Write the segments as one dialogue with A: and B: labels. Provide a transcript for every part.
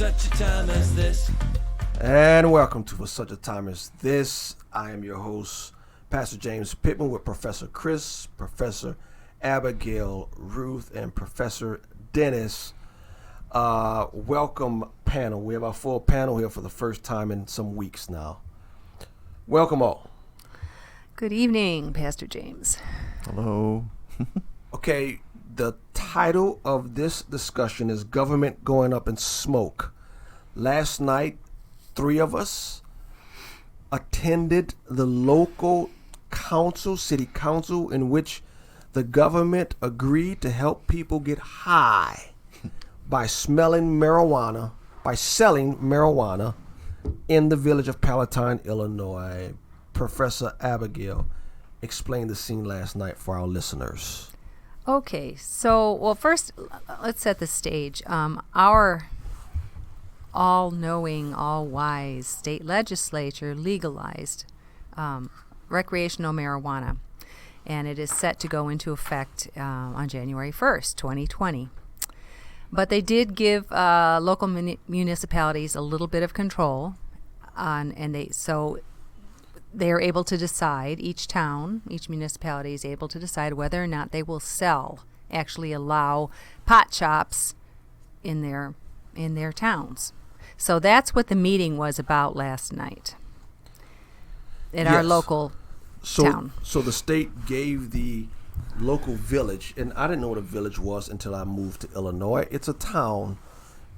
A: such a time as this.
B: And welcome to For Such a Time as This. I am your host, Pastor James Pittman, with Professor Chris, Professor Abigail, Ruth, and Professor Dennis. Welcome, panel. We have our full panel here for the first time in some weeks now. Welcome all.
C: Good evening, Pastor James.
D: Hello.
B: Okay, the title of this discussion is Government Going Up in Smoke. Last night, 3 of us attended the local council, city council, in which the government agreed to help people get high by selling marijuana in the village of Palatine, Illinois. Professor Abigail explained the scene last night for our listeners.
C: Okay, so, well, first, let's set the stage. Our all-knowing, all-wise state legislature legalized recreational marijuana, and it is set to go into effect on January 1st, 2020. But they did give local municipalities a little bit of control they are able to decide, each municipality is able to decide whether or not they will actually allow pot shops in their towns. So that's what the meeting was about last night at our local town. So
B: the state gave the local village, and I didn't know what a village was until I moved to Illinois. It's a town.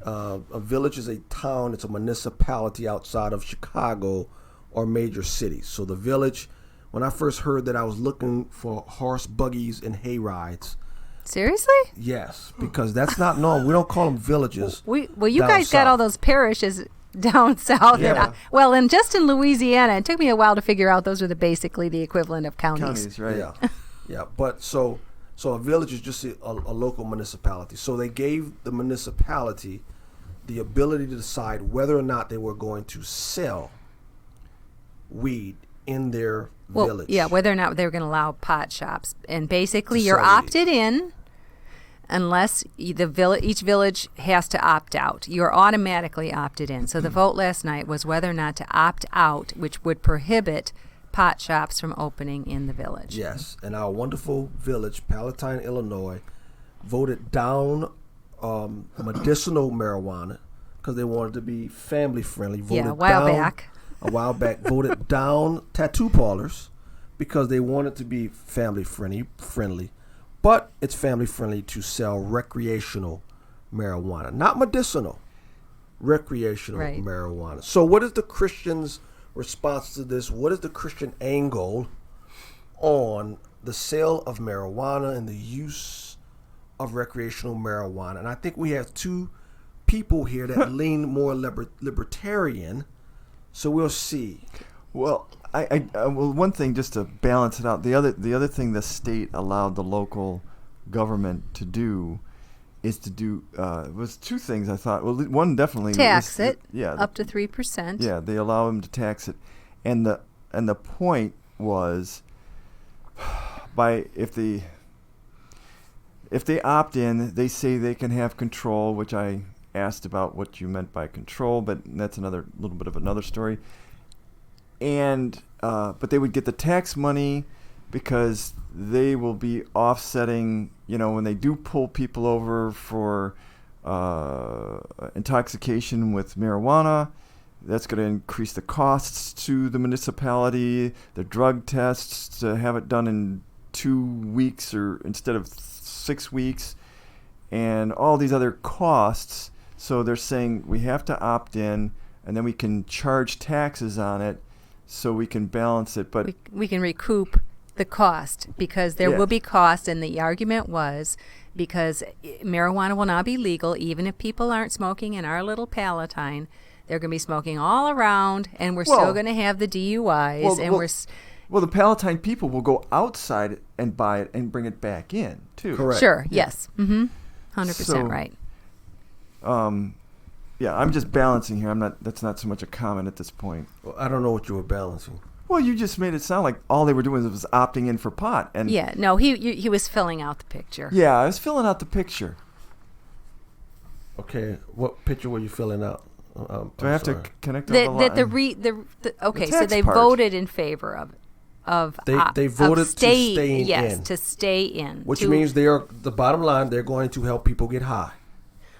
B: A village is a town. It's a municipality outside of Chicago or major cities. So the village, when I first heard that, I was looking for horse buggies and hay rides.
C: Seriously?
B: Yes, because that's not normal. We don't call them villages.
C: You guys got all those parishes down south.
B: Yeah.
C: And just in Louisiana, it took me a while to figure out those were basically the equivalent of counties.
D: Counties, right?
B: Yeah, yeah. But so a village is just a local municipality. So they gave the municipality the ability to decide whether or not they were going to sell weed in their village.
C: Yeah, whether or not they were going to allow pot shops. And basically you're
B: sell
C: opted in unless each village has to opt out. You're automatically opted in. So the vote last night was whether or not to opt out, which would prohibit pot shops from opening in the village.
B: Yes, and our wonderful village, Palatine, Illinois, voted down medicinal marijuana because they wanted to be family friendly.
C: A while back,
B: voted down tattoo parlors because they wanted to be family friendly. But it's family friendly to sell recreational marijuana, not medicinal, recreational marijuana. So what is the Christian's response to this? What is the Christian angle on the sale of marijuana and the use of recreational marijuana? And I think we have 2 people here that lean more libertarian. So we'll see.
D: Well, one thing just to balance it out. The other thing the state allowed the local government to do is to do was 2 things. I thought. Well, one definitely
C: tax
D: was,
C: it. Up to 3%.
D: Yeah, they allow them to tax it, and the point was if they opt in, they say they can have control, which I asked about what you meant by control, but that's another little bit of another story. And but they would get the tax money because they will be offsetting, when they do pull people over for intoxication with marijuana. That's going to increase the costs to the municipality, the drug tests, to have it done in 2 weeks or instead of 6 weeks, and all these other costs. So they're saying we have to opt in, and then we can charge taxes on it so we can balance it. But
C: we can recoup the cost because there will be cost, and the argument was because marijuana will now be legal even if people aren't smoking in our little Palatine. They're going to be smoking all around, and we're still going to have the DUIs.
D: Well, the Palatine people will go outside and buy it and bring it back in, too.
B: Correct.
C: Sure, yes. 100% right.
D: Yeah, I'm just balancing here. That's not so much a comment at this point.
B: Well, I don't know what you were balancing.
D: Well, you just made it sound like all they were doing was opting in for pot. And
C: yeah, no, he was filling out the picture.
D: Yeah, I was filling out the picture.
B: Okay, what picture were you filling out?
D: Do I have to connect to
C: Okay,
D: the
C: so they
D: part.
C: voted in favor of
B: They voted to stay in.
C: Yes, to stay in.
B: Which means the bottom line, they're going to help people get high.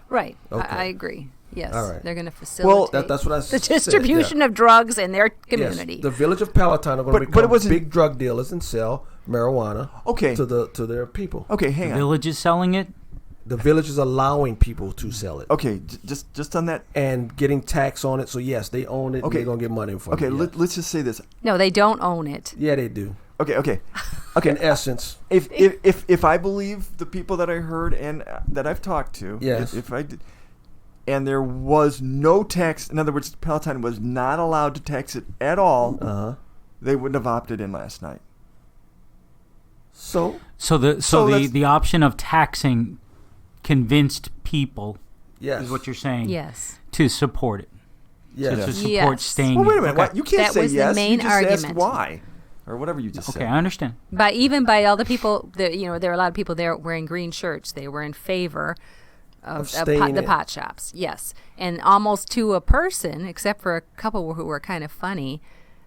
C: Right.
B: Okay.
C: I agree. Yes.
B: All right.
C: They're going to facilitate
B: that's what I
C: the
B: said.
C: distribution of drugs in their community.
B: Yes. The village of Palatine are going to become big drug dealers and sell marijuana to their people.
D: Okay, hang on.
A: The village is selling it?
B: The village is allowing people to sell it.
D: Okay, just on that.
B: And getting tax on it. So, yes, they own it. Okay. And they're going to get money for it.
D: Okay, let's just say this.
C: No, they don't own it.
B: Yeah, they do.
D: Okay.
B: In essence.
D: If I believe the people that I heard and that I've talked to,
B: yes.
D: if I did, and there was no tax, in other words, Palatine was not allowed to tax it at all, they wouldn't have opted in last night.
A: So the option of taxing convinced people, is what you're saying,
C: yes,
A: to support it.
B: Yes.
A: To support staying.
D: Well, wait a minute.
A: Okay.
D: You can't
C: that
D: say
C: was
D: yes.
C: The main
D: you just
C: argument.
D: asked why, or whatever you just said.
A: Okay, I understand.
C: By all the people, there are a lot of people there wearing green shirts. They were in favor of the pot shops. Yes, and almost to a person, except for a couple who were kind of funny,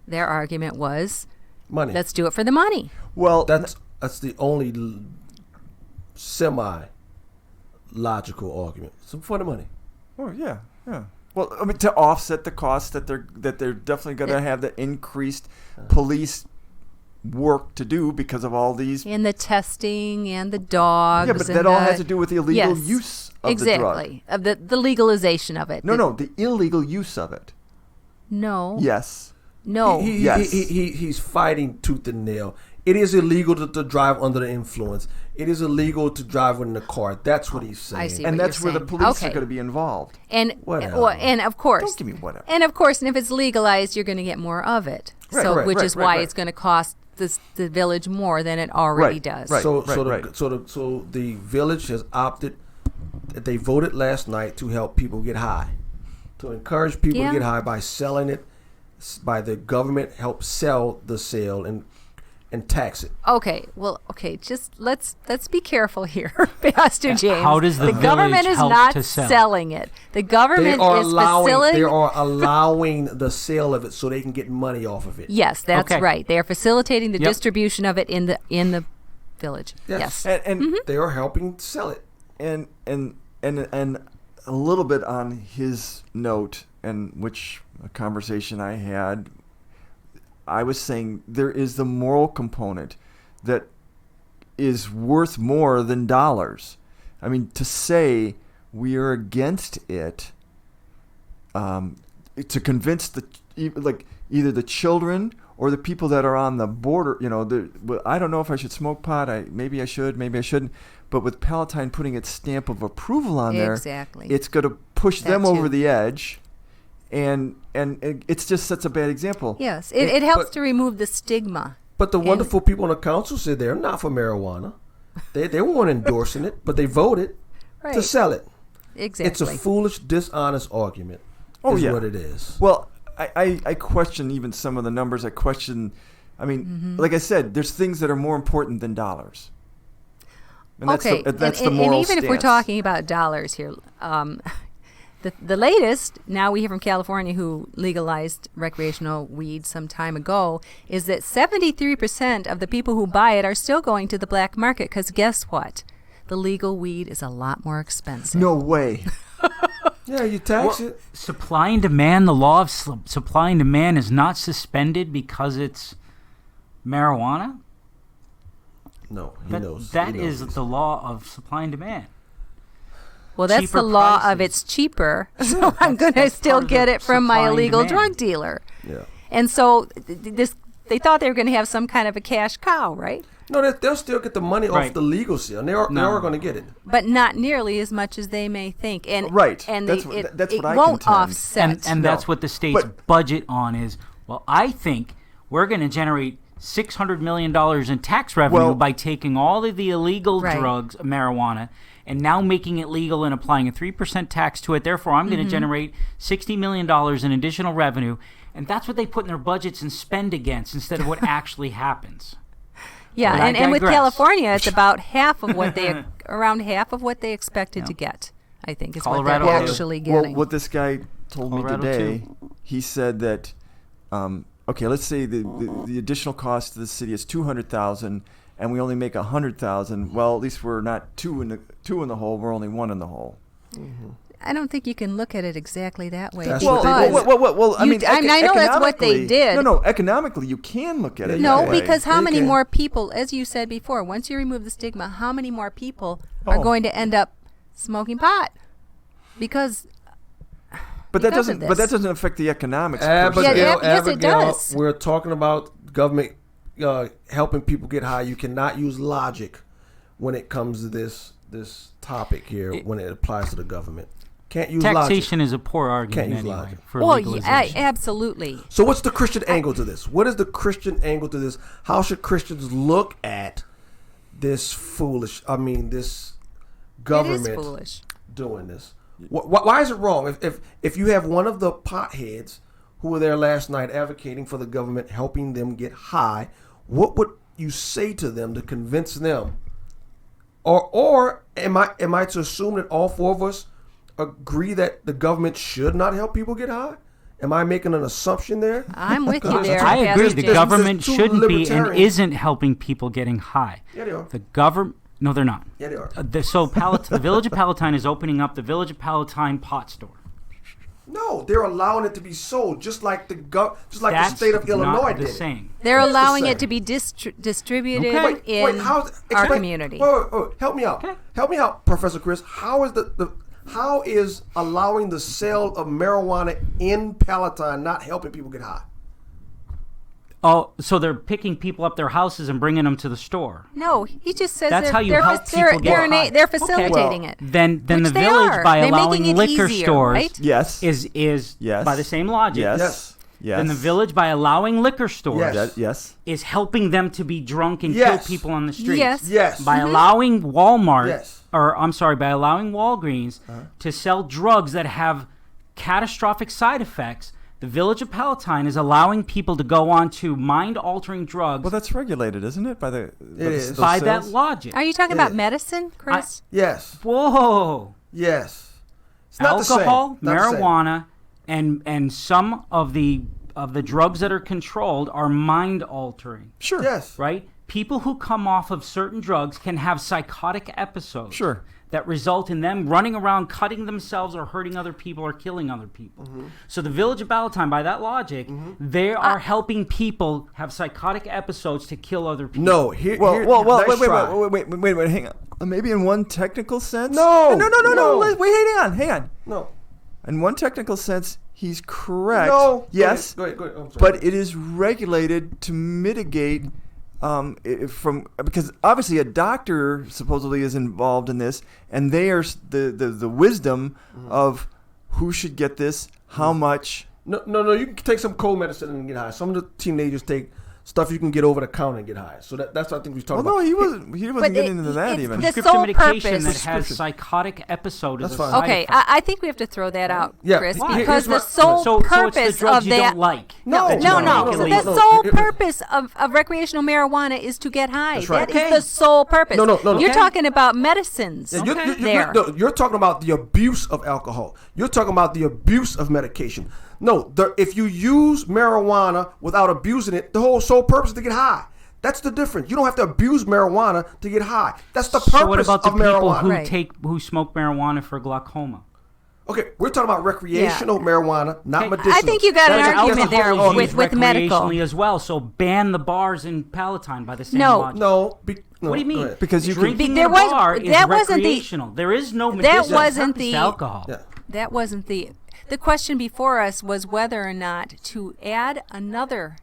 C: their argument was
B: money.
C: Let's do it for the money.
B: Well, that's the only semi-logical argument. So for the money.
D: Oh yeah. Well, I mean, to offset the cost that they're definitely going to have the increased police work to do because of all these
C: and the testing and the dogs.
D: Yeah, but that all has to do with the illegal use of the drug.
C: Exactly, of the legalization of it.
D: No, the illegal use of it.
C: No.
D: Yes.
C: No.
B: He's fighting tooth and nail. It is illegal to drive under the influence. It is illegal to drive in the car. That's what he's saying.
C: I see.
D: And
C: what
D: that's
C: you're
D: where
C: saying.
D: the police
C: okay.
D: are going to be involved.
C: And
B: whatever.
C: And of course,
D: don't give me whatever.
C: And of course, and if it's legalized, you're going to get more of it. Which is why it's going to cost the village more than it already does.
B: Right. So the village has opted. They voted last night to help people get high, to encourage people to get high by selling it, by the government help sell the sale and tax it.
C: Okay, just let's be carful here, Pastor James.
A: How does the
C: government is
A: help
C: not
A: to sell?
C: selling it? The government is facilitating.
B: They are allowing the sale of it so they can get money off of it.
C: Yes, that's right. They are facilitating the
A: Yep.
C: distribution of it in the village. Yes.
D: And
B: they are helping sell it.
D: And a little bit on his note, and which a conversation I had, I was saying there is the moral component that is worth more than dollars. I mean, to say we are against it, to convince either the children or the people that are on the border, I don't know if I should smoke pot. Maybe I should, maybe I shouldn't. But with Palatine putting its stamp of approval on there, it's going to push them over the edge. And it's just such a bad example.
C: Yes, it helps to remove the stigma.
B: But the wonderful people on the council said they're not for marijuana. They weren't endorsing it, but they voted to sell it.
C: Exactly.
B: It's a foolish, dishonest argument. What it is.
D: Well, I question even some of the numbers. I question, like I said, there's things that are more important than dollars. And that's the moral
C: and even
D: stance.
C: if we're talking about dollars here, the latest, now we hear from California, who legalized recreational weed some time ago, is that 73% of the people who buy it are still going to the black market because guess what? The legal weed is a lot more expensive.
D: No way.
B: Yeah, you tax it.
A: Supply and demand, the law of supply and demand is not suspended because it's marijuana?
B: No, he knows.
A: That is the law of supply and demand.
C: Well, that's
A: Cheaper
C: the law
A: prices.
C: of it's cheaper, so I'm going to still get it from my
A: supply and
C: illegal
A: demand.
C: drug dealer.
B: Yeah.
C: And so they thought they were going to have some kind of a cash cow, right?
B: No, they'll still get the money off the legal sale. And they are going to get it.
C: But not nearly as much as they may think. And And
D: that's
C: it
D: what I
C: won't
D: contend.
C: offset.
A: And that's what the state's budget on is. Well, I think we're going to generate $600 million in tax revenue by taking all of the illegal drugs, marijuana, and now making it legal and applying a 3% tax to it. Therefore, I'm going to generate $60 million in additional revenue. And that's what they put in their budgets and spend against instead of what actually happens.
C: Yeah,
A: But
C: and with California, it's about half of what they around half of what they expected to get. I think is
A: Colorado
C: what they're
A: too.
C: actually
D: Well,
C: getting.
D: what this guy told
A: Colorado
D: me today,
A: too.
D: he said that, okay, let's say the additional cost to the city is $200,000, and we only make $100,000. Well, at least we're not two in the hole. We're only one in the hole.
B: Mm-hmm.
C: I don't think you can look at it exactly that way.
B: That's
C: because
B: what they did.
D: Well, I mean,
C: I know that's what they
D: economically-
C: did.
D: No, economically, you can look at it.
C: No,
D: that way.
C: because how
B: You
C: many
B: can.
C: more people, as you said before, once you remove the stigma, how many more people are
D: Oh.
C: going to end up smoking pot? Because
D: But that
C: because of
D: doesn't. But that
C: this.
D: doesn't affect the economics. per
B: Abigail,
D: se.
C: yes, it does.
B: We're talking about government helping people get high. You cannot use logic when it comes to this topic here when it applies to the government. Can't use
A: Taxation
B: logic.
A: is a poor argument
B: use
A: anyway
B: logic.
A: for
C: well,
A: legalization.
C: absolutely.
B: So what's the Christian angle to this? What is the Christian angle to this? How should Christians look at this this
C: It is
B: government
C: foolish.
B: doing this? Why is it wrong? If you have one of the potheads who were there last night advocating for the government helping them get high, what would you say to them to convince them? Or am I to assume that all four of us agree that the government should not help people get high? Am I making an assumption there?
C: I'm with you there.
A: I agree.
C: Pastor
A: The
C: James.
A: government
B: There's two
A: shouldn't be and
B: libertarians.
A: isn't helping people getting high.
B: Yeah, they are.
A: The government. No, they're not.
B: Yeah, they are.
A: The Village of Palatine is opening up the Village of Palatine pot store.
B: No, they're allowing it to be sold, just like the
A: That's
B: state of Illinois
A: not the
B: did.
A: same.
C: They're
B: It is the
C: allowing
B: same.
C: it to be distributed
A: Okay.
C: in our community.
B: Wait, help me out.
A: Okay.
B: Help me out, Professor Chris. How is allowing the sale of marijuana in Palatine not helping people get high?
A: Oh, so they're picking people up their houses and bringing them to the store.
C: No, he just says
A: That's
C: they're,
A: how you
C: they're,
A: help
C: they're,
A: people get high.
C: they're
A: Okay.
C: facilitating
B: Well,
C: it.
A: Then
C: Which
A: the
C: they
A: village
C: are.
A: by
C: They're
A: allowing
C: making it
A: liquor
C: easier,
A: stores
C: right?
D: Yes.
A: is
D: Yes.
A: by the same logic.
D: Yes. Yes.
A: Then the village by allowing liquor stores
B: Yes.
D: Yes.
A: is helping them to be drunk and
B: Yes.
A: kill people on the streets.
C: Yes.
B: Yes.
A: By allowing Walmart,
B: Yes.
A: by allowing Walgreens to sell drugs that have catastrophic side effects, the Village of Palatine is allowing people to go on to mind-altering drugs
D: Well, that's regulated, isn't it? By the
B: is.
D: those
A: by that
D: sales?
A: logic.
C: Are you talking
B: It
C: about
B: is.
C: medicine, Chris?
B: Yes.
A: Whoa.
B: Yes. It's not
A: Alcohol,
B: the same. Not the same.
A: marijuana, and some of the drugs that are controlled are mind-altering,
D: Sure.
B: Yes.
A: right? People who come off of certain drugs can have psychotic episodes.
D: Sure.
A: That result in them running around cutting themselves or hurting other people or killing other people.
B: Mm-hmm.
A: So the Village of Palatine, by that logic, they are helping people have psychotic episodes to kill other people.
B: No. Here.
D: Well,
B: nice try.
D: wait, hang on. Maybe in one technical sense.
B: No.
D: No. Wait, hang on.
B: No.
D: In one technical sense, he's correct.
B: No.
D: Yes.
B: Go ahead. I'm sorry.
D: But it is regulated to mitigate because obviously a doctor supposedly is involved in this, and they are the wisdom of who should get this, how much.
B: No. You can take some cold medicine and get high. Some of the teenagers take stuff you can get over the counter and get high. So that's what I think we're talking
D: Well, no,
B: about.
D: he wasn't getting into that
C: it's
D: even.
C: the
A: Prescription
C: sole
A: medication
C: purpose.
A: that has psychotic episodes
B: That's
A: as a
B: fine.
A: side
C: Okay,
A: effect.
C: I think we have to throw that out,
B: Yeah.
C: Chris,
B: Why?
C: because
B: Here's
C: the
B: my-
C: sole
A: So it's
C: purpose
A: the drugs
C: of
A: you
C: that.
A: don't like.
B: No,
C: No. So
A: illegal.
C: the sole purpose of recreational marijuana is to get high.
B: That's right.
C: That is the sole purpose.
B: No.
C: You're
B: Okay.
C: talking about medicines.
B: Yeah,
C: there.
B: you're talking about the abuse of alcohol. You're talking about the abuse of medication. No, if you use marijuana without abusing it, the whole sole purpose is to get high. That's the difference. You don't have to abuse marijuana to get high. That's the purpose
A: So what about the
B: of
A: people
B: marijuana.
A: who
C: Right.
A: who smoke marijuana for glaucoma?
B: Okay, we're talking about recreational marijuana, not
A: Okay.
B: medicinal.
C: I think you got an
B: That's-
C: argument
B: that's a
C: there
B: whole-
C: with medical.
A: Recreationally as well. So ban the bars in Palatine by the same
C: No.
A: logic.
B: No.
A: What do you
B: go
A: mean?
B: ahead.
D: Because you can-
A: drinking
C: There
A: in a
C: was-
A: bar is
C: that wasn't the-
A: recreational. There is no medicinal
C: wasn't
A: purpose to
C: the-
A: alcohol.
B: Yeah.
C: That wasn't the question before us was whether or not to add another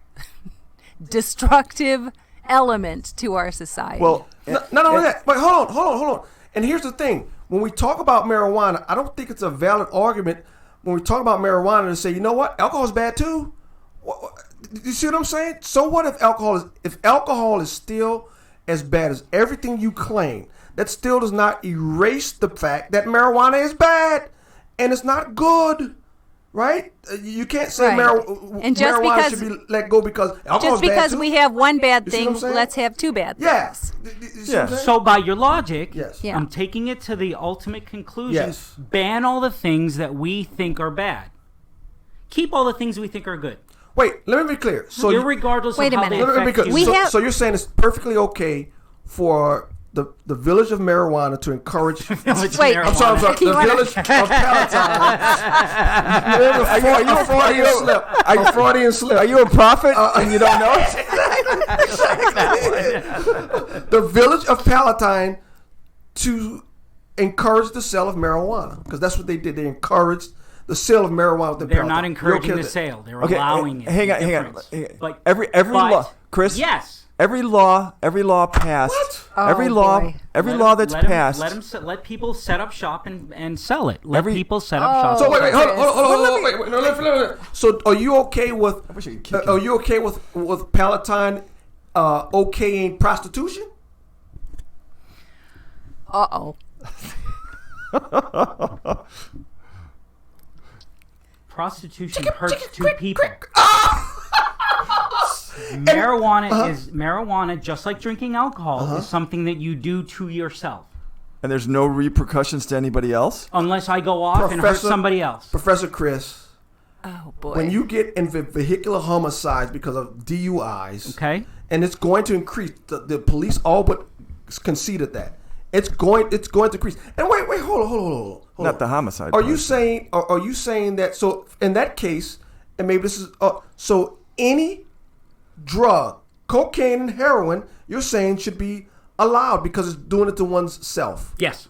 C: destructive element to our society.
D: Well,
B: Not only that, but hold on. And here's the thing: when we talk about marijuana, I don't think it's a valid argument when we talk about marijuana to say, you know what, alcohol is bad too. You see what I'm saying? So what if alcohol is still as bad as everything you claim? That still does not erase the fact that marijuana is bad and it's not good. Right? You can't say
C: And
B: marijuana should be let go because alcohol's bad too.
C: we have one bad
B: You see what
C: thing,
B: I'm saying?
C: let's have two bad things.
B: Yes.
D: Yeah.
A: So by your logic,
B: Yes.
C: Yeah.
A: I'm taking it to the ultimate conclusion.
B: Yes.
A: Ban all the things that we think are bad. Keep all the things we think are good.
B: Wait, let me be clear. So
A: Irregardless
C: Wait a
A: of how
C: minute.
A: they
B: let me be
A: affect
B: clear.
A: you.
B: So you're saying it's perfectly okay for the village of marijuana to encourage.
C: Wait.
B: I'm sorry. The village of Palatine. A Freudian slip.
D: Are you a prophet and you don't know it?
B: The village of Palatine to encourage the sale of marijuana because that's what they did. They encouraged the sale of marijuana.
A: They're not encouraging the sale. They're allowing it.
D: Hang on.
A: But
D: Every law, Chris.
A: Yes.
D: Every law passed.
B: What?
D: Every
C: Oh,
D: law,
C: boy.
D: every law that's passed.
A: Let people set up shop and sell it. Let people set up
C: Oh.
A: shop.
B: So
A: and
B: wait,
A: sell it.
B: hold on. Wait. No, let me. So are you okay with?
D: I wish I could kick
B: Are you okay with Palatine okaying prostitution?
C: Uh-oh.
A: Prostitution hurts two people. Marijuana, just like drinking alcohol, is something that you do to yourself.
D: And there's no repercussions to anybody else?
A: Unless I go off and hurt somebody else.
B: Professor Chris,
C: Oh, boy.
B: when you get in vehicular homicides because of DUIs,
A: Okay.
B: and it's going to increase. The police all but conceded that it's going to increase. And wait, hold on.
D: Not the homicide.
B: Are
D: part.
B: you saying that? So in that case, and maybe this is so any drug, cocaine and heroin, you're saying should be allowed because it's doing it to one's self.
A: Yes.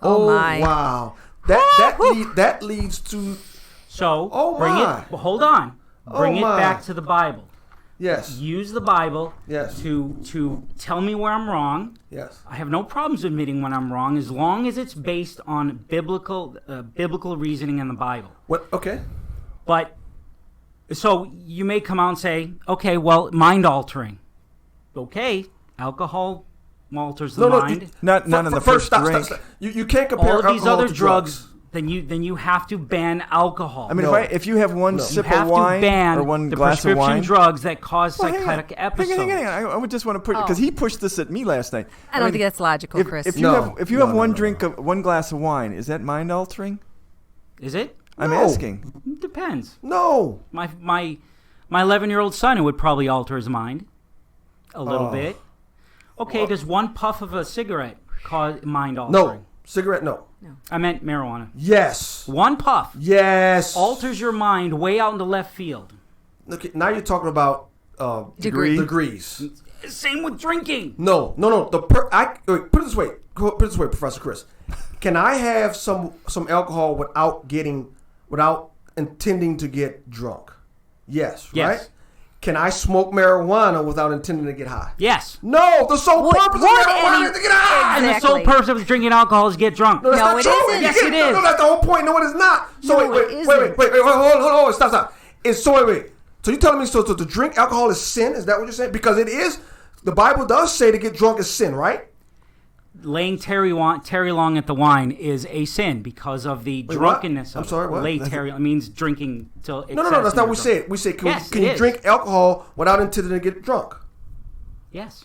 C: Oh, my.
B: Wow. That leads to
A: So
B: Oh, my.
A: hold on. Bring it
B: my.
A: back to the Bible.
B: yes.
A: Use the Bible
B: Yes.
A: to tell me where I'm wrong.
B: Yes.
A: I have no problems admitting when I'm wrong as long as it's based on biblical reasoning in the Bible.
B: What? Okay.
A: But so you may come out and say, okay, well, mind altering. Okay, alcohol alters the mind.
D: Not in the first drink.
B: Stop. You can't compare
A: All of these
B: alcohol
A: other
B: to
A: drugs, then you have to ban alcohol.
D: I mean,
B: No.
D: if you have one
A: you
D: sip
A: have
D: of wine
A: to ban
D: or one
A: the
D: glass of
A: prescription
D: wine.
A: drugs that cause
D: Well,
A: psychotic episodes.
D: Hang on. I would just want to put because he pushed this at me last night.
C: I don't think that's logical, Chris.
D: If you
B: No.
D: have
B: No,
D: one
B: no.
D: drink of one glass of wine, is that mind altering?
A: Is it?
D: I'm
B: No.
D: asking.
A: It depends.
B: No.
A: My 11-year-old son, it would probably alter his mind a little bit. Okay, does one puff of a cigarette cause mind altering?
B: No. Cigarette. No.
A: I meant marijuana.
B: Yes.
A: One puff
B: Yes.
A: alters your mind way out in the left field.
B: Okay, now you're talking about degrees.
A: Same with drinking.
B: No. Put it this way. Professor Chris. Can I have some alcohol without intending to get drunk? Yes.
A: Yes.
B: Right. Can I smoke marijuana without intending to get high?
A: Yes.
B: No. The sole purpose of marijuana is to get high.
A: And the sole
C: Exactly.
A: purpose of drinking alcohol is to get drunk.
B: No, that's
C: No,
B: not
C: it
B: true.
C: isn't.
A: Yes, it is.
B: No, that's the whole point. No, it is not. So
C: No,
B: wait,
C: it isn't.
B: hold on, stop. Wait. So you telling me so to drink alcohol is sin? Is that what you're saying? Because it is. The Bible does say to get drunk is sin, right?
A: Laying Terry long at the wine is a sin because of the
B: Wait,
A: drunkenness
B: what?
A: of
B: I'm sorry, what?
A: Lay Terry means drinking till it's
B: No, that's not what we said. We said,
A: Yes,
B: can
A: it
B: you
A: is.
B: drink alcohol without intending to get drunk?
A: Yes.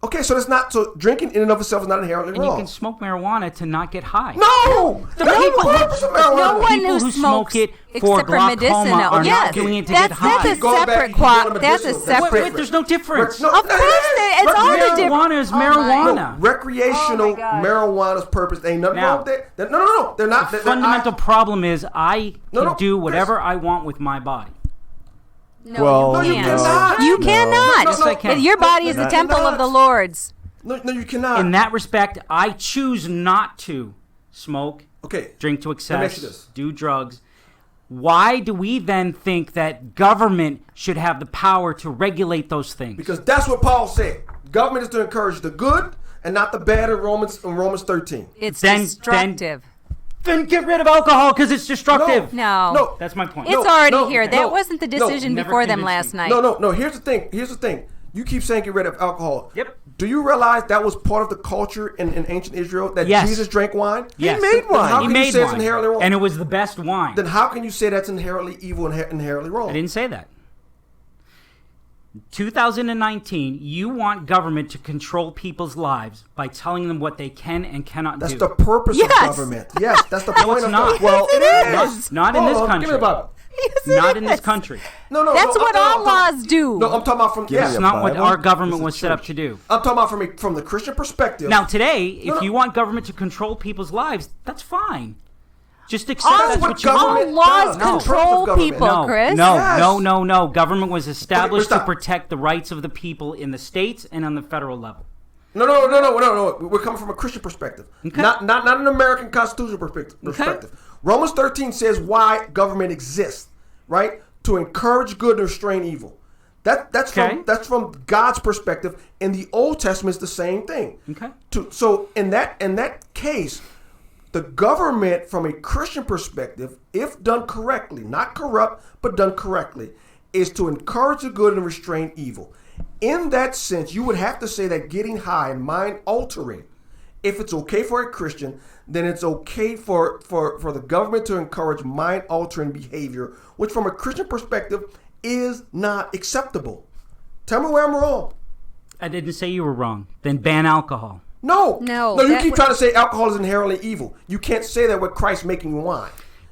B: Okay, so that's not. So drinking in and of itself is not inherently
A: And you
B: wrong.
A: can smoke marijuana to not get high.
B: No, that's not the purpose of marijuana.
C: No one
A: People
C: who
A: who
C: smokes
A: smoke it for
C: except for
A: glaucoma
C: medicinal.
A: are
C: Yes,
A: not doing it to
C: that's
A: get high.
C: a
B: Keep going back,
C: separate
B: keep going to
C: that's a
B: medicinal. That's
C: separate.
A: Wait, there's no difference.
B: No,
C: Of course it's all the different.
A: Marijuana is
C: Oh, my.
A: marijuana.
B: Recreational
C: Oh, my gosh.
B: marijuana's purpose ain't nothing
A: Now,
B: wrong with that. No, they're not.
A: The fundamental problem is I
B: No,
A: can
B: no,
A: do
B: Chris.
A: whatever I want with my body.
C: No,
D: Well,
C: you
B: you
C: can't.
B: cannot.
C: You
D: No.
C: cannot.
B: No,
A: I can.
C: Your body is the
B: No,
C: temple
B: cannot.
C: of the Lord's.
B: No, you cannot.
A: In that respect, I choose not to smoke,
B: Okay.
A: drink to
B: Let me ask you
A: excess,
B: this.
A: do drugs. Why do we then think that government should have the power to regulate those things?
B: Because that's what Paul said. Government is to encourage the good and not the bad in Romans 13.
C: It's
A: Then-
C: destructive.
A: Then get rid of alcohol because it's destructive.
C: No.
A: That's my point.
C: It's already
B: no,
C: here.
B: no,
C: That wasn't the
B: no.
C: decision
A: Never
C: before them
A: convinced
C: last
A: me.
C: night.
B: No. Here's the thing. You keep saying get rid of alcohol.
A: Yep.
B: Do you realize that was part of the culture in ancient Israel that
A: Yes.
B: Jesus drank wine?
A: Yes.
D: He made wine.
B: How
A: He
B: can
A: made
B: you say
A: wine.
B: it's inherently wrong?
A: And it was the best wine.
B: Then how can you say that's inherently evil and inherently wrong?
A: I didn't say that. 2019, you want government to control people's lives by telling them what they can and cannot
B: That's
A: do.
B: the purpose
C: Yes.
B: of government. Yes, that's the point
A: it's
B: of
A: not.
B: government.
C: Well, it is.
A: Not in
B: Hold
A: this
B: on,
A: country.
B: Give me the Bible.
A: Not in this country.
B: No,
C: That's what all
B: I'm
C: laws do.
B: No, I'm talking about from
D: Give me
A: It's
D: a
A: not what
D: Bible.
A: our government
D: This is
A: was set up
D: church.
A: to do.
B: I'm talking about from the Christian perspective.
A: Now, today, if
B: No.
A: you want government to control people's lives, that's fine. Just accept
C: All,
A: that's
B: what
A: what you
C: all
B: government
A: want.
C: laws
B: does. No.
C: control
B: Government.
C: people,
A: No,
C: Chris.
A: no,
B: Yes.
A: no. Government was established to
B: stop.
A: protect the rights of the people in the states and on the federal level.
B: No. We're coming from a Christian perspective,
A: Okay.
B: not an American constitutional perspective. Romans 13 says why government exists, right? To encourage good and restrain evil. That's from God's perspective. In the Old Testament, it's the same thing.
A: Okay.
B: So in that case, the government, from a Christian perspective, if done correctly, not corrupt, but done correctly, is to encourage the good and restrain evil. In that sense, you would have to say that getting high and mind altering, if it's okay for a Christian, then it's okay for the government to encourage mind altering behavior, which from a Christian perspective is not acceptable. Tell me where I'm wrong.
A: I didn't say you were wrong. Then ban alcohol.
B: No. You
C: that
B: keep
C: would-
B: trying to say alcohol is inherently evil. You can't say that with Christ making wine.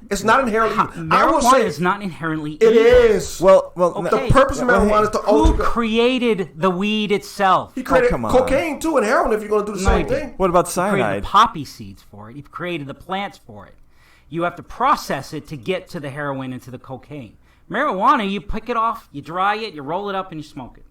B: It's not inherently evil. I will
A: Marijuana
B: say
A: is not inherently
B: it
A: evil.
B: is.
D: Well,
A: Okay.
B: The purpose of marijuana is to
A: Who
B: alter.
A: created the weed itself?
B: He created
D: come on.
B: cocaine too and heroin if you're going to do the
A: No,
B: same
A: he didn't.
B: thing.
D: what about
A: He created
D: cyanide?
A: the poppy seeds for it. He created the plants for it. You have to process it to get to the heroin and to the cocaine. Marijuana, you pick it off, you dry it, you roll it up, and you smoke it.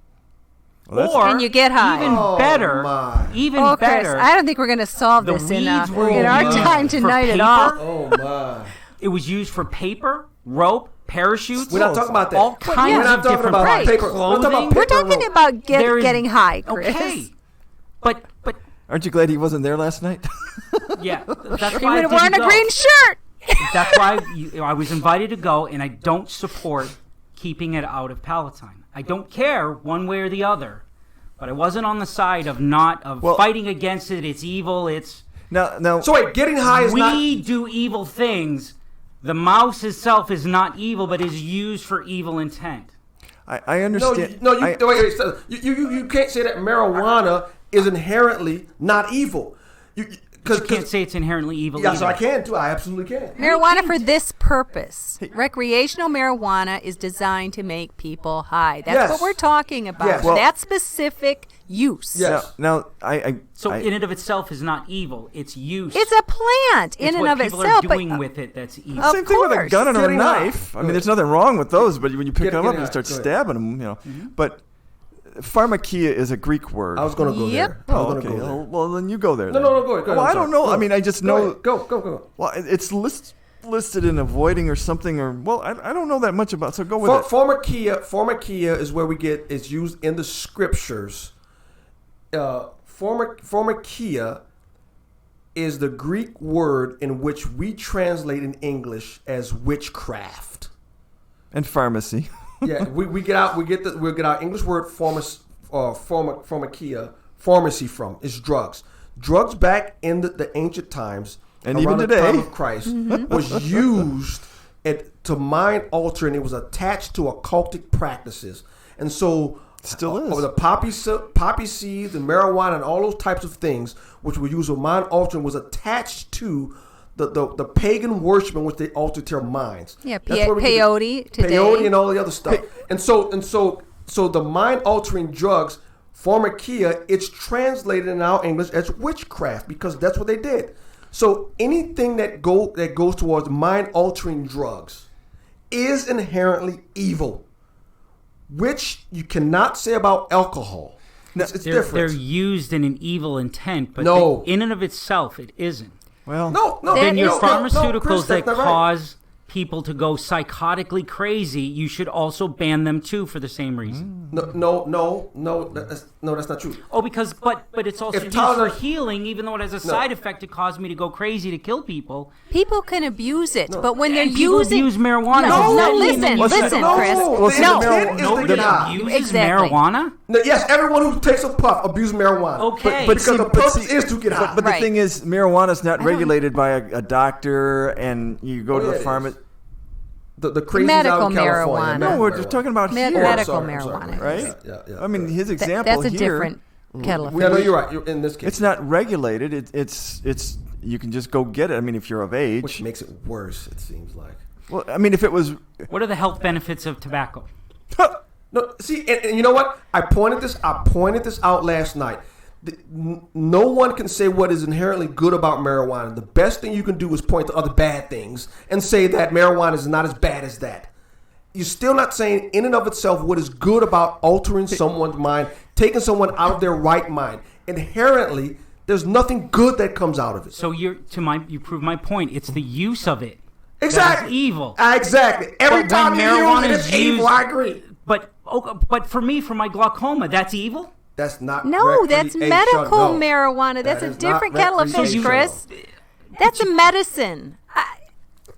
D: Well, that's-
A: Or
C: And you get high.
A: Even
B: Oh,
A: better.
B: my.
A: Even
C: Oh, Chris,
A: better.
C: I don't think we're going to solve
A: The
C: this in
A: weeds were
C: our
A: used
C: time
A: for
C: tonight at
A: paper.
C: all.
B: Oh my!
A: It was used for paper, rope, parachutes.
B: We're not talking about that.
A: All
B: We're
A: kinds
B: not
A: of
B: talking
A: different
B: about
C: Right.
B: paper. We're talking about
A: clothing.
B: paper
C: We're talking
B: rope.
C: about
A: There is-
C: getting high, Chris.
A: Okay. But
D: Aren't you glad he wasn't there last night?
A: yeah, that's
C: He
A: why I
C: would have worn
A: didn't
C: a
A: go.
C: green shirt.
A: That's why I was invited to go, and I don't support keeping it out of Palatine. I don't care one way or the other, but I wasn't on the side of
D: Well-
A: fighting against it. It's evil. It's
D: now.
B: So wait, getting high is not.
A: we do evil things. The mouse itself is not evil, but is used for evil intent.
D: I
B: No,
D: understand.
B: wait. So you can't say that marijuana is inherently not evil.
A: You can't say it's inherently evil.
B: Yes,
A: either.
B: I can too. I absolutely can.
C: Marijuana for this purpose. Recreational marijuana is designed to make people high. That's
B: Yes.
C: what we're talking about.
B: Yes.
D: Well-
C: that specific use.
B: Yes.
D: Now, I
A: So in and of itself is not evil. It's use.
C: It's a plant
A: It's
C: in
A: what
C: and of
A: people
C: itself.
A: are
C: but-
A: doing with it that's evil.
C: Of
D: same thing with a
C: course.
D: gun and a
B: Getting high.
D: knife. I mean,
B: Good.
D: there's nothing wrong with those, but when you pick them up
B: getting
D: and start
B: high. Go ahead.
D: stabbing them, But pharmakia is a Greek word.
B: I was going to go
C: Yep.
B: there. I was
D: Oh,
B: going
D: okay.
B: to go there.
D: Well, then you go there.
B: No,
D: then.
B: go ahead.
D: Well, I don't know. I mean, I just know.
B: Go.
D: Well, it's listed in avoiding or something, or I don't know that much about. So go with it.
B: Pharmakia is where it's used in the scriptures. Pharmakia is the Greek word in which we translate in English as witchcraft.
D: And pharmacy.
B: Yeah, we get our English word pharmakia, pharmacy from is drugs. Drugs back in the ancient times
D: And
B: around
D: even
B: the
D: today.
B: time of Christ was used to mind alter, and it was attached to occultic practices. And so
D: Still is.
B: the poppy seeds, the marijuana, and all those types of things which were used for mind altering was attached to the pagan worship in which they altered their minds.
C: Yeah,
B: That's where we get the-
C: peyote today.
B: peyote and all the other stuff. And so the mind altering drugs, pharmakia, it's translated in our English as witchcraft because that's what they did. So anything that goes towards mind altering drugs is inherently evil, which you cannot say about alcohol. It's
A: They're
B: different.
A: used in an evil intent, but
B: No.
A: in and of itself, it isn't.
D: Well,
B: No,
C: Then
A: Then your
C: no,
A: pharmaceuticals
B: Chris,
A: that
B: that's not right.
A: cause people to go psychotically crazy, you should also ban them too for the same reason.
B: No, that's not true.
A: Oh, but it's also used for healing, even though it has a side effect to cause me to go crazy to kill people.
C: People can abuse it, but when
A: And
C: they're
A: people
C: using
A: abuse marijuana.
C: No, listen, Chris.
A: Nobody abuses marijuana.
B: No, yes, everyone who takes a puff abuses marijuana.
A: Okay,
B: because the purpose is to get high.
D: But the thing is, marijuana is not regulated by a doctor, and you go to the pharmacy.
B: The crazy
C: medical
B: out in California.
C: marijuana.
D: No, we're just talking about here.
C: Medical
B: I'm sorry.
C: marijuana,
D: right?
B: Yeah.
D: I mean, his example
C: that's a
D: here,
C: different kettle of fish.
B: Yeah, no, you're right. You're, in this case,
D: it's not regulated. It's you can just go get it. I mean, if you're of age,
B: which makes it worse. It seems like.
D: Well, I mean, if it was,
A: What are the health benefits of tobacco?
B: No, see, and you know what? I pointed this out last night. No one can say what is inherently good about marijuana. The best thing you can do is point to other bad things and say that marijuana is not as bad as that. You're still not saying in and of itself what is good about altering someone's mind, taking someone out of their right mind. Inherently, there's nothing good that comes out of it.
A: So you prove my point. It's the use of it.
B: Exactly.
A: That is evil.
B: Exactly. Every
A: But
B: time
A: when
B: you use
A: marijuana
B: it,
A: is
B: it's evil.
A: used-
B: I agree.
A: But for me, for my glaucoma, that's evil.
B: That's not
C: No, that's medical
B: no.
C: marijuana. That's
B: That
C: a
B: is
C: different
B: not
C: kettle of fish,
B: recreational.
C: Chris. That's a medicine.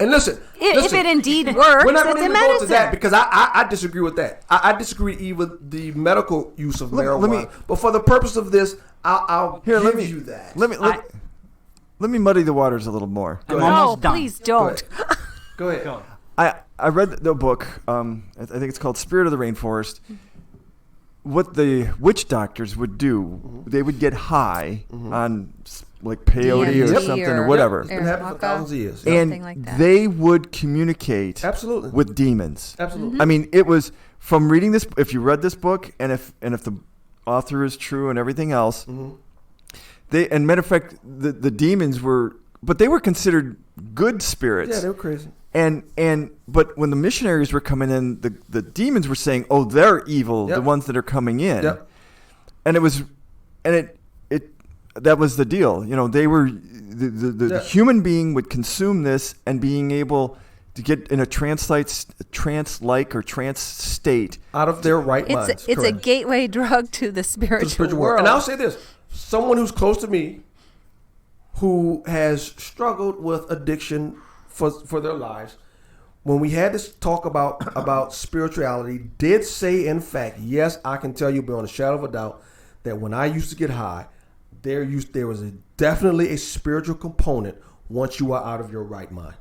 B: And listen,
C: If it indeed works,
B: we're not
C: it's
B: going to
C: a
B: even go to that
C: medicine.
B: because I disagree with that. I disagree even the medical use of marijuana.
D: let me-
B: but for the purpose of this, I'll give you that.
D: Let me muddy the waters a little more.
A: I'm
C: No,
A: almost done.
C: please don't.
B: Go ahead.
A: Go.
D: I read the book. I think it's called Spirit of the Rainforest. What the witch doctors would do, they would get high on like peyote or
C: DMT
D: something
C: or-
D: or whatever,
B: It's been happening for thousands of years.
D: and
C: Something like that.
D: they would communicate
B: Absolutely.
D: with demons.
B: Absolutely.
D: I mean, it was from reading this. If you read this book, and if the author is true and everything else, and matter of fact, the demons were, but they were considered good spirits.
B: Yeah, they were crazy.
D: But when the missionaries were coming in, the demons were saying, "Oh, they're evil, the
B: Yep.
D: ones that are coming in."
B: Yep.
D: And it that was the deal. You know, they were the human being would consume this and being able to get in a trance-like or trance state
B: Out of their right minds.
C: It's a
B: Correct.
C: gateway drug to the
B: To
C: spiritual,
B: the spiritual
C: world.
B: world. And I'll say this: someone who's close to me, who has struggled with addiction for their lives, when we had this talk about spirituality, did say, in fact, yes, I can tell you beyond a shadow of a doubt that when I used to get high, there was definitely a spiritual component once you are out of your right mind.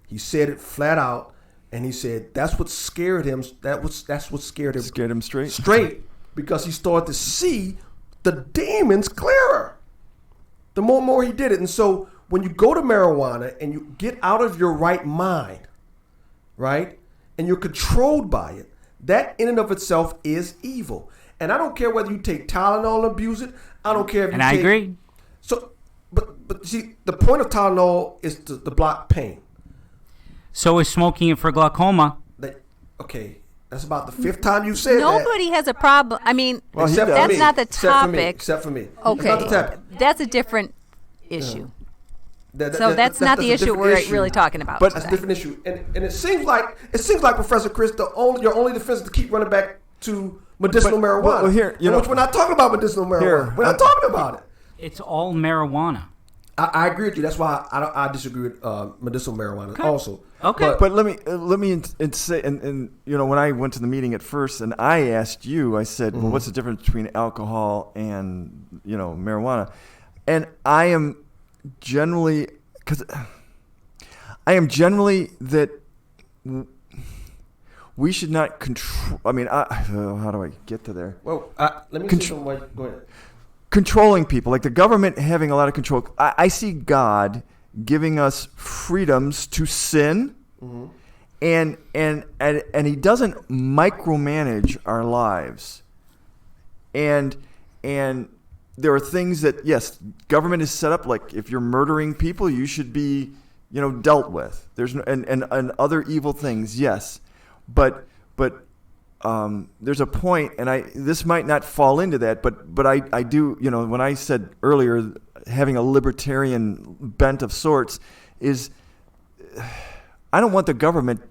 B: He said it flat out, and he said that's what scared him. That's what scared him.
D: scared him straight.
B: Straight, because he started to see the demons clearer. The more and more he did it, and so when you go to marijuana and you get out of your right mind, right, and you're controlled by it, that in and of itself is evil. And I don't care whether you take Tylenol and abuse it. I don't care if
A: And
B: you
A: I
B: take,
A: agree.
B: So, but see, the point of Tylenol is to block pain.
A: So is smoking it for glaucoma.
B: Okay, that's about the fifth time you said that.
C: Nobody has a problem. I mean,
D: Well, he
B: Except for
D: does.
C: that's
B: me.
C: not the
B: Except for me.
C: topic.
B: Except for me.
C: Okay,
B: It's not the topic.
C: that's a different issue.
B: That's
C: That's not the
B: a
C: issue
B: different
C: we're
B: issue.
C: really talking about.
D: But-
B: That's a
C: today.
B: different issue, and it seems like Professor Chris, your only defense is to keep running back to medicinal
D: But-
B: marijuana.
D: well, here, you know-
B: which we're not talking about medicinal marijuana.
D: Here,
B: we're not talking about it.
A: It's all marijuana.
B: I agree with you. That's why I disagree with medicinal marijuana also.
A: Okay.
D: But let me say, and you know, when I went to the meeting at first, and I asked you, I said, "Well, what's the difference between alcohol and marijuana?" And I am generally that we should not control. I mean, how do I get to there?
B: Well, let me say something. Go ahead.
D: Controlling people, like the government having a lot of control. I see God giving us freedoms to sin, and He doesn't micromanage our lives. And there are things that, yes, government is set up, like if you're murdering people, you should be dealt with. There's and other evil things, yes, but there's a point, and this might not fall into that, but I do, when I said earlier having a libertarian bent of sorts is, I don't want the government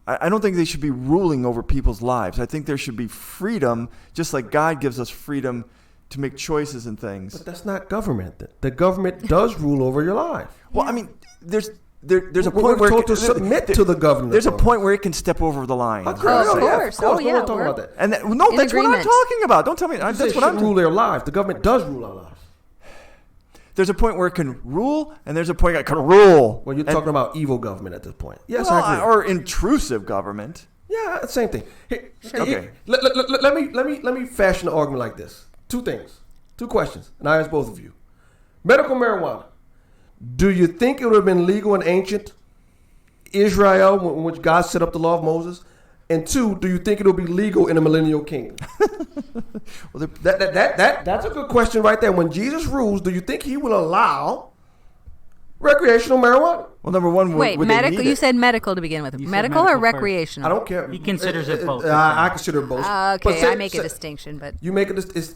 D: I don't think they should be ruling over people's lives. I think there should be freedom, just like God gives us freedom to make choices and things.
B: But that's not government. The government does rule over your life.
D: Well, I mean, there's a
B: We're
D: point where
B: told to submit to the government.
D: There's a point where it can step over the line.
C: Of course. Oh, yeah.
B: We're talking about that.
D: And that's what I'm talking about. Don't tell me. That's what I'm
B: rule their lives. The government does rule our lives.
D: There's a point where it can rule, and there's a point where it can rule.
B: Well, you're talking about evil government at this point. Yes,
D: well,
B: I agree.
D: or intrusive government.
B: Yeah, same thing. Hey,
D: Okay.
B: Let me fashion an argument like this. Two things, two questions, and I ask both of you. Medical marijuana. Do you think it would have been legal in ancient Israel, in which God set up the law of Moses? And two, do you think it will be legal in the millennial kingdom? Well, that's a good question right there. When Jesus rules, do you think he will allow recreational marijuana?
D: Well, number one,
C: wait,
D: would
C: medical?
D: they need
C: You
D: it?
C: said medical to begin with.
A: You said
C: Medical or
A: medical first.
C: recreational?
B: I don't care.
A: He considers it both.
B: I consider both.
C: Okay,
B: But say-
C: I make a
B: say-
C: distinction, but
B: You make it.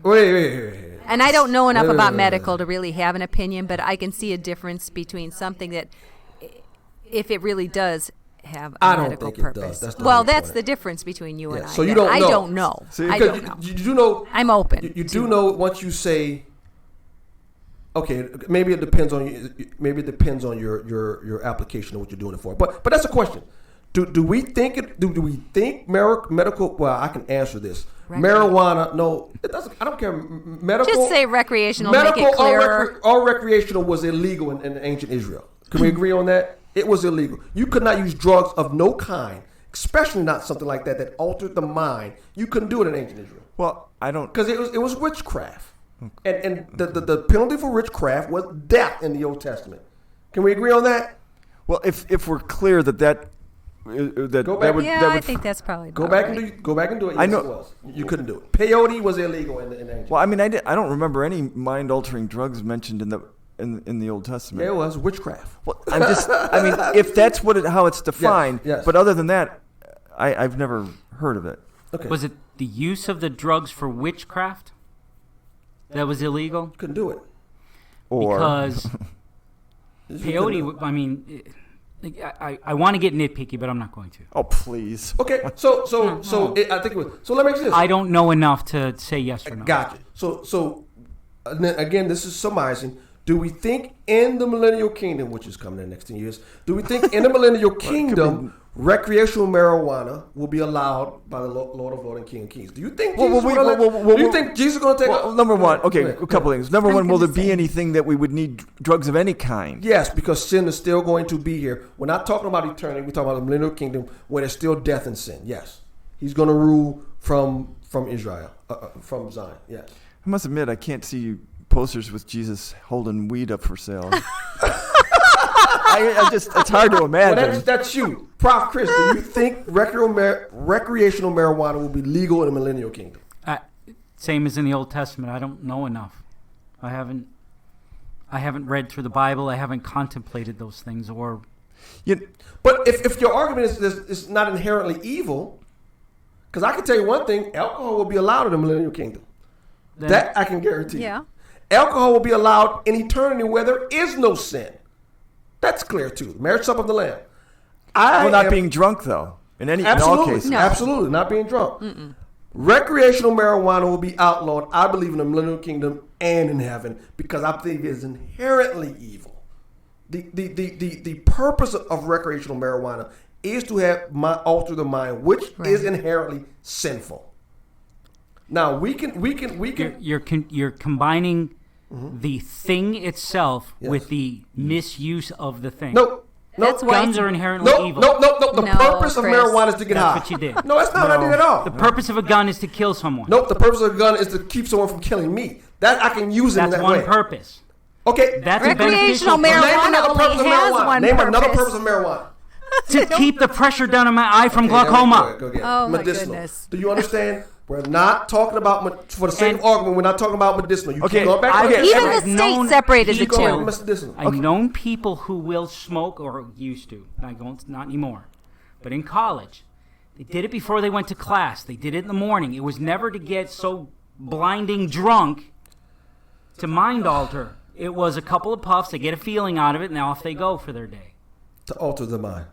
B: Wait.
C: and I don't know enough about medical to really have an opinion, but I can see a difference between something that, if it really does have a
B: I don't
C: medical
B: think it does.
C: purpose.
B: That's the
C: Well,
B: only
C: that's
B: point.
C: the difference between you and I.
B: So you
C: then.
B: don't
C: I
B: know.
C: don't know.
D: See,
C: I don't know.
B: You do know.
C: I'm open.
B: You
C: to-
B: do know once you say. Okay, maybe it depends on you. Maybe it depends on your application of what you're doing it for. But that's a question. Do we think it? Do we think medical? Well, I can answer this. Marijuana? No, it doesn't. I don't care. Medical.
C: Just say recreational.
B: Medical
C: Make it clearer.
B: or recreational was illegal in ancient Israel. Can we agree on that? It was illegal. You could not use drugs of no kind, especially not something like that altered the mind. You couldn't do it in ancient Israel
D: Well, I don't.
B: because it was witchcraft, and the penalty for witchcraft was death in the Old Testament. Can we agree on that?
D: Well, if we're clear that
B: Go back.
D: that would
C: Yeah,
D: that
C: I
D: would
C: think that's probably
B: Go
C: about
B: back
C: right.
B: and do it. Yes,
D: I know-
B: it was. You couldn't do it. Peyote was illegal in ancient.
D: Well, I mean, I don't remember any mind-altering drugs mentioned in the Old Testament.
B: Yeah, it was witchcraft.
D: Well, I mean, if that's how it's defined.
B: Yes.
D: But other than that, I've never heard of it.
B: Okay,
A: Was it the use of the drugs for witchcraft that was illegal?
B: couldn't do it.
D: Or
A: Because
B: You couldn't do it.
A: peyote, I mean, I want to get nitpicky, but I'm not going to.
D: oh, please.
B: Okay, so I think it was. So let me ask you this.
A: I don't know enough to say yes or no.
B: Gotcha. So then again, this is summarizing. Do we think in the millennial kingdom, which is coming in the next 10 years, do we think in the millennial kingdom recreational marijuana will be allowed by the Lord of Lords and King of Kings? Do you think Jesus do you think Jesus is going to take
D: Well, number one, okay,
B: Go ahead.
D: a couple things. Number
C: I'm
D: one, will there
C: gonna
D: be
C: say-
D: anything that we would need drugs of any kind?
B: Yes, because sin is still going to be here. We're not talking about eternity. We're talking about the millennial kingdom where there's still death and sin. Yes. He's going to rule from Israel, from Zion. Yes.
D: I must admit, I can't see posters with Jesus holding weed up for sale. It's hard to
B: Well,
D: imagine.
B: that's you. Prof. Chris, do you think recreational marijuana will be legal in the millennial kingdom?
A: Same as in the Old Testament. I don't know enough. I haven't read through the Bible. I haven't contemplated those things. Or
B: But if your argument is not inherently evil, because I can tell you one thing, alcohol will be allowed in the millennial kingdom.
A: then-
B: That I can guarantee.
C: Yeah.
B: Alcohol will be allowed in eternity where there is no sin. That's clear too. Marriage supper of the Lamb.
D: Not being drunk though. In all
B: absolutely,
D: cases.
C: No.
B: absolutely not being drunk. Recreational marijuana will be outlawed, I believe, in the millennial kingdom and in heaven because I think it is inherently evil. The purpose of recreational marijuana is to alter the mind, which is inherently sinful. Now we can.
A: You're combining the thing itself
B: Yes.
A: with the misuse of the thing.
B: No.
C: That's why
A: Guns are inherently
B: No.
A: evil.
B: The
C: No,
B: purpose of
C: Chris.
B: marijuana is to get
A: That's
B: high.
A: what you did.
B: No, that's not what I did at all.
A: The purpose of a gun is to kill someone.
B: Nope. The purpose of a gun is to keep someone from killing me. That I can use it in
A: That's
B: that
A: one
B: way.
A: purpose.
B: Okay.
A: That's a
C: Recreational
A: beneficial
B: Name
C: marijuana
B: another
C: only
B: purpose of
C: has
B: marijuana.
C: one
B: Name another
C: purpose.
B: purpose of marijuana.
A: to keep the pressure down on my eye from glaucoma.
B: Go ahead.
C: Oh, my
B: Medicinal.
C: goodness.
B: Do you understand? We're not talking about, for the sake of argument, we're not talking about medicinal. You
D: Okay,
B: keep going back to
D: okay.
B: that.
C: Even the
A: I've
C: state
A: known
C: separated the
B: Keep going
C: two.
B: with medicinal.
A: I've known people who will smoke, or used to. Not anymore. But in college, they did it before they went to class. They did it in the morning. It was never to get so blinding drunk to mind alter. It was a couple of puffs. They get a feeling out of it, and off they go for their day.
B: To alter the mind.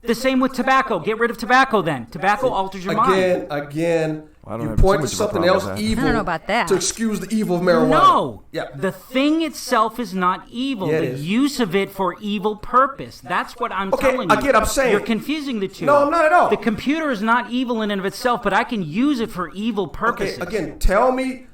A: The same with tobacco. Get rid of tobacco then. Tobacco alters your mind.
B: Again, you point to something else evil
C: I don't know about that.
B: to excuse the evil of marijuana.
A: No.
B: Yeah.
A: The thing itself is not evil.
B: Yeah, it
A: the
B: is.
A: use of it for evil purpose. That's what I'm telling you.
B: Again, I'm saying.
A: You're confusing the two.
B: No, not at all.
A: The computer is not evil in and of itself, but I can use it for evil purposes.
B: Okay, again, tell me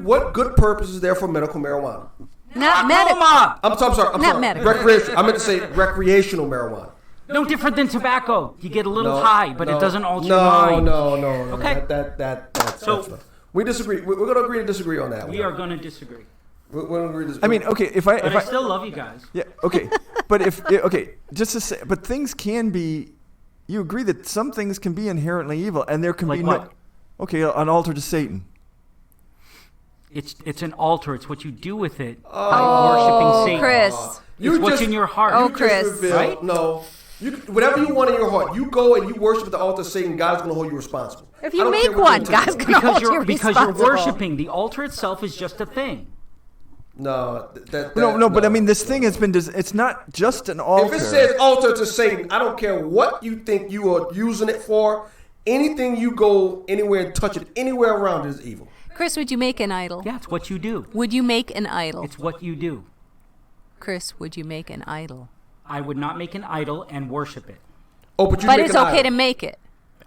B: what good purpose is there for medical marijuana?
C: Not medical.
B: I'm sorry.
C: Not medical.
B: Recreational. I meant to say recreational marijuana.
A: No different than tobacco. You get a little high, but it doesn't alter your mind.
B: No.
A: Okay.
B: That's
A: So-
B: we disagree. We're going to agree to disagree on that.
A: We are going to disagree.
B: We're going to agree to disagree.
D: I mean, okay,
A: But I still love you guys.
D: yeah, okay, but just to say, but things can be. You agree that some things can be inherently evil, and there can
A: Like
D: be
A: what?
D: Okay, an altar to Satan.
A: It's an altar. It's what you do with it by worshiping Satan.
C: Chris.
A: It's what's in your heart.
C: Oh,
B: You just
C: Chris.
B: revealed-
A: Right?
B: No. Whatever you want in your heart, you go and you worship at the altar of Satan. God's going to hold you responsible.
C: If
B: I
C: you
B: don't
C: make
B: care what
C: one,
B: you
C: God's
B: do.
C: going to hold you
A: because
C: responsible.
A: you're worshiping. The altar itself is just a thing.
B: No,
D: No, but I mean, this thing has been. It's not just an altar.
B: If it says altar to Satan, I don't care what you think you are using it for. Anything you go anywhere and touch it anywhere around it is evil.
C: Chris, would you make an idol?
A: Yeah, it's what you do.
C: Would you make an idol?
A: It's what you do.
C: Chris, would you make an idol?
A: I would not make an idol and worship it.
B: Oh, but you
C: But
B: make
C: it's
B: an
C: okay
B: idol.
C: to make it.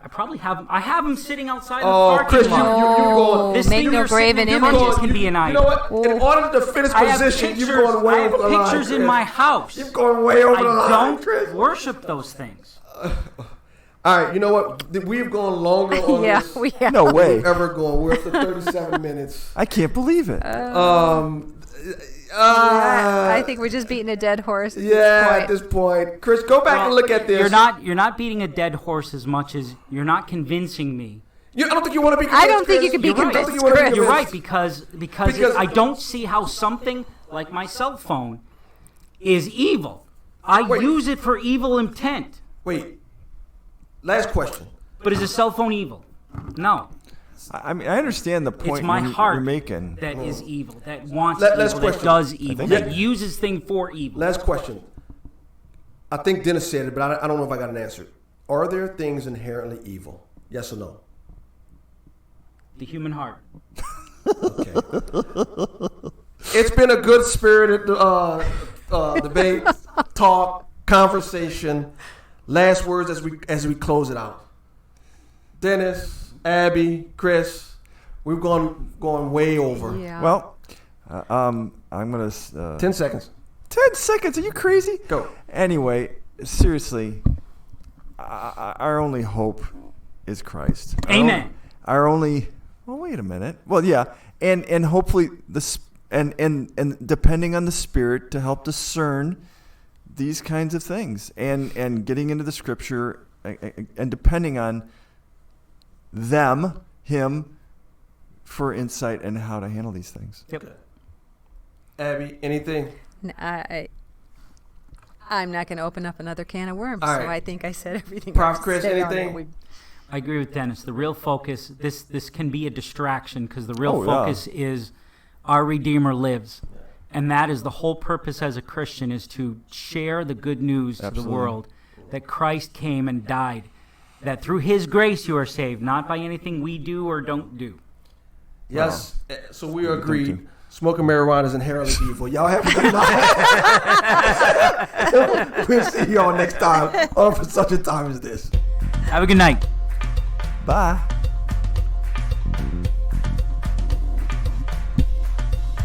A: I probably have. I have them sitting outside the
B: Oh,
A: parking
B: Chris, you
A: lot.
B: going.
A: This
C: make
A: thing
C: no
A: you're
C: graven
A: sitting in front of
C: images.
A: can be an
B: You
A: idol.
B: know what? In order to finish
A: I have
B: position,
A: pictures.
B: you're going way
A: I have
B: over the line.
A: pictures in
B: Chris.
A: my house.
B: You're going way over the line,
A: I
B: Chris.
A: don't worship those things.
B: All right, you know what? We've gone longer on
C: Yeah,
B: this
C: we have.
D: No
B: than
D: way.
B: we've ever gone. We're up to 37 minutes.
D: I can't believe it.
C: I think we're just beating a dead horse.
B: At this point, Chris, go back and look at this.
A: You're not beating a dead horse as much as you're not convincing me.
B: I don't think you want to be.
C: I don't think you
B: Chris.
C: can be
B: You're right. I don't
C: convinced,
B: think you wanna be
C: Chris.
A: You're right
B: convinced.
A: because I don't see how something like my cell phone is evil. I
B: Wait.
A: use it for evil intent.
B: Wait. Last question.
A: But is a cell phone evil? No.
D: I mean, I understand the point
A: It's my
D: you're
A: heart
D: making.
A: that is evil, that wants
B: Last
A: evil, that
B: question.
A: does evil,
D: think-
A: that uses thing for evil.
B: Last question. I think Dennis said it, but I don't know if I got an answer. Are there things inherently evil? Yes or no?
A: The human heart.
B: Okay. It's been a good spirited debate, talk, conversation. Last words as we close it out. Dennis, Abby, Chris, we've gone way over.
C: Yeah.
D: Well, I'm gonna
B: 10 seconds.
D: 10 seconds. Are you crazy?
B: Go.
D: Anyway, seriously, our only hope is Christ.
A: Amen.
D: Our only. Well, wait a minute. Well, yeah, and hopefully and depending on the Spirit to help discern these kinds of things, and getting into the Scripture, and depending on him, for insight and how to handle these things.
A: Yep.
B: Abby, anything?
C: I'm not going to open up another can of worms,
B: All right.
C: so I think I said everything.
B: Prof.
C: I
B: Chris,
C: said on
B: anything?
C: it. We-
A: I agree with Dennis. The real focus, this can be a distraction because the real
D: Oh, yeah.
A: focus is our Redeemer lives. And that is the whole purpose as a Christian, is to share the good news to the
D: Absolutely.
A: world that Christ came and died, that through his grace you are saved, not by anything we do or don't do.
B: Yes. So we
D: Thank
B: agreed.
D: you.
B: Smoking marijuana is inherently evil. Y'all have a good night. We'll see y'all next time on For Such a Time as This.
A: Have a good night.
D: Bye.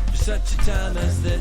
E: For such a time as this.